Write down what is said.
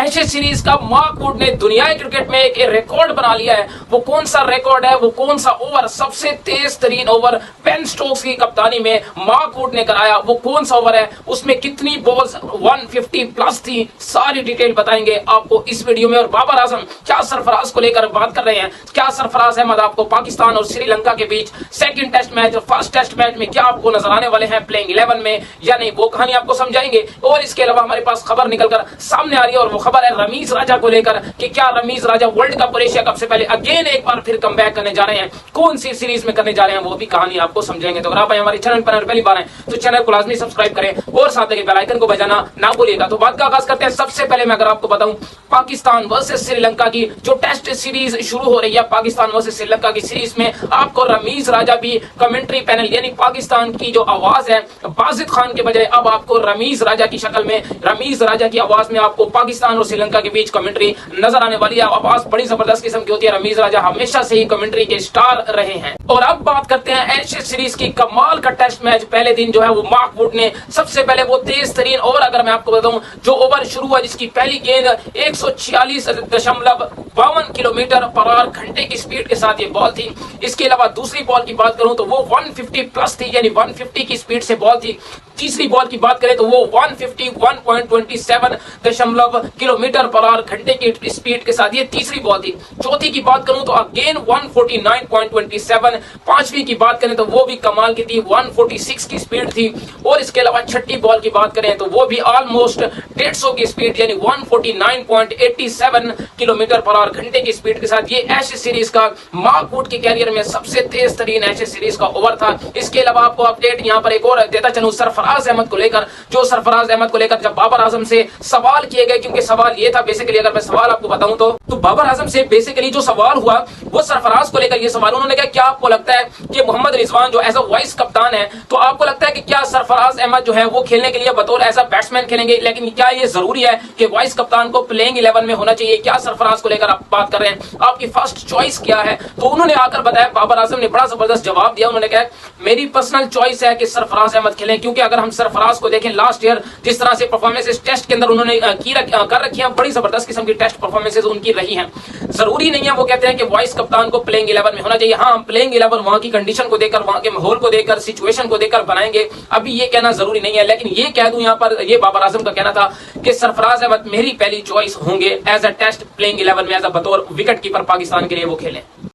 Ashes series का Mark Wood ने दुनियाई क्रिकेट में एक रिकॉर्ड बना लिया है। वो कौन सा रिकॉर्ड है, वो कौन सा ओवर, सबसे तेज तरीन ओवर बेन स्टोक्स की कप्तानी में मार्क वुड ने कराया, वो कौन सा ओवर है, उसमें कितनी बॉल्स 150 प्लस थी, सारी डिटेल बताएंगे आपको इस वीडियो में। और बाबर आजम क्या सरफराज को लेकर बात कर रहे हैं, क्या सरफराज अहमद आपको पाकिस्तान और श्रीलंका के बीच सेकंड टेस्ट मैच और फर्स्ट टेस्ट मैच में क्या आपको नजर आने वाले हैं प्लेइंग 11 में या नहीं, वो कहानी आपको समझाएंगे। और इसके अलावा हमारे पास खबर निकलकर सामने आ रही है और वो खबर है रमीज राजा को लेकर कि क्या रमीज राजा वर्ल्ड कप और एशिया कप से पहले अगेन एक बार फिर कमबैक करने जा रहे हैं, कौन सी सीरीज में करने जा रहे हैं, वो भी कहानी आपको समझाएंगे। तो अगर आप हमारे चैनल पर पहली बार हैं तो चैनल को लाजमी सब्सक्राइब करें और साथ लगे बेल आइकन को बजाना ना भूलिएगा। तो बात का आगाज करते हैं। सबसे पहले मैं अगर आपको बताऊं, पाकिस्तान वर्सेस श्रीलंका की जो टेस्ट सीरीज शुरू हो रही है, पाकिस्तान वर्सेस श्रीलंका की सीरीज में आपको रमीज राजा भी कमेंट्री पैनल यानी पाकिस्तान की जो आवाज है बाजिद खान के बजाय अब आपको रमीज राजा की शक्ल में, रमीज राजा की आवाज में आपको पाकिस्तान और श्रीलंका के बीच कमेंट्री नजर आने वाली है। आवाज बड़ी जबरदस्त किस्म की होती है। रमीज राजा हमेशा से ही कमेंट्री के स्टार रहे हैं। और अब बात करते हैं एशेज सीरीज की कमाल का टेस्ट मैच। पहले दिन जो है वो मार्क वुड ने सबसे पहले वो तेज तरीन ओवर, अगर मैं आपको बताऊं, जो ओवर शुरू हुआ जिसकी पहली गेंद 146.52 किलोमीटर पर आवर घंटे की स्पीड के साथ ये बॉल थी। इसके अलावा दूसरी बॉल की बात करूं तो वो 150 प्लस थी, यानी 150 की स्पीड से बॉल थी। तीसरी बॉल की बात करें तो वो 151.27 किलोमीटर पर आवर घंटे की स्पीड के साथ ये तीसरी बॉल थी। चौथी की बात करूं तो अगेन 149.27। पांचवी की बात करें तो वो भी कमाल की थी, 146 की स्पीड थी। और इसके अलावा छठी बॉल की बात करें तो वो भी ऑलमोस्ट 150 की स्पीड यानी 149.87 किलोमीटर पर आवर घंटे की स्पीड के साथ ये एशेज सीरीज का मार्क वुड के कैरियर में सबसे तेज तरीन एशेज सीरीज का ओवर था। इसके अलावा आपको अपडेट यहाँ पर एक और देता चलूं सरफराज अहमद को लेकर, जो सरफराज अहमद को लेकर जब बाबर आजम से सवाल किए गए, क्योंकि सवाल ये था बेसिकली, अगर मैं सवाल आपको बताऊं तो बाबर आजम से बेसिकली जो सवाल हुआ वो सरफराज को लेकर ये सवाल, उन्होंने कहा क्या आपको लगता है कि मोहम्मद रिजवान जो एज अ वाइस कप्तान है, तो आपको लगता है कि क्या सरफराज अहमद जो है वो खेलने के लिए बतौर एज अ बैट्समैन खेलेंगे, लेकिन क्या ये जरूरी है कि वाइस कप्तान को प्लेइंग 11 में होना चाहिए, क्या सरफराज को लेकर आप बात कर रहे हैं, आपकी फर्स्ट चॉइस क्या है? तो उन्होंने आकर बताया, बाबर आजम ने बड़ा जबरदस्त जवाब दिया। उन्होंने कहा मेरी पर्सनल चॉइस है कि सरफराज अहमद खेलें, क्योंकि अगर हम सरफराज को देखें लास्ट ईयर जिस तरह से परफॉर्मेंसेस टेस्ट के अंदर उन्होंने कर रखी हैं, बड़ी जबरदस्त किस्म की टेस्ट परफॉर्मेंसेस उनकी रही हैं। जरूरी नहीं है, वो कहते हैं कि वाइस कप्तान को प्लेइंग 11 में होना चाहिए। हाँ, हम प्लेइंग 11 वहां की कंडीशन को देखकर, वहां के माहौल को देखकर, सिचुएशन को देखकर बनाएंगे, अभी ये कहना जरूरी नहीं है। लेकिन ये कह दूं यहाँ पर, ये बाबर आजम का कहना था कि सरफराज अहमद मेरी पहली चॉइस होंगे एज अ टेस्ट प्लेइंग 11 में, एज अ बतौर विकेट कीपर पाकिस्तान के लिए वो खेलें।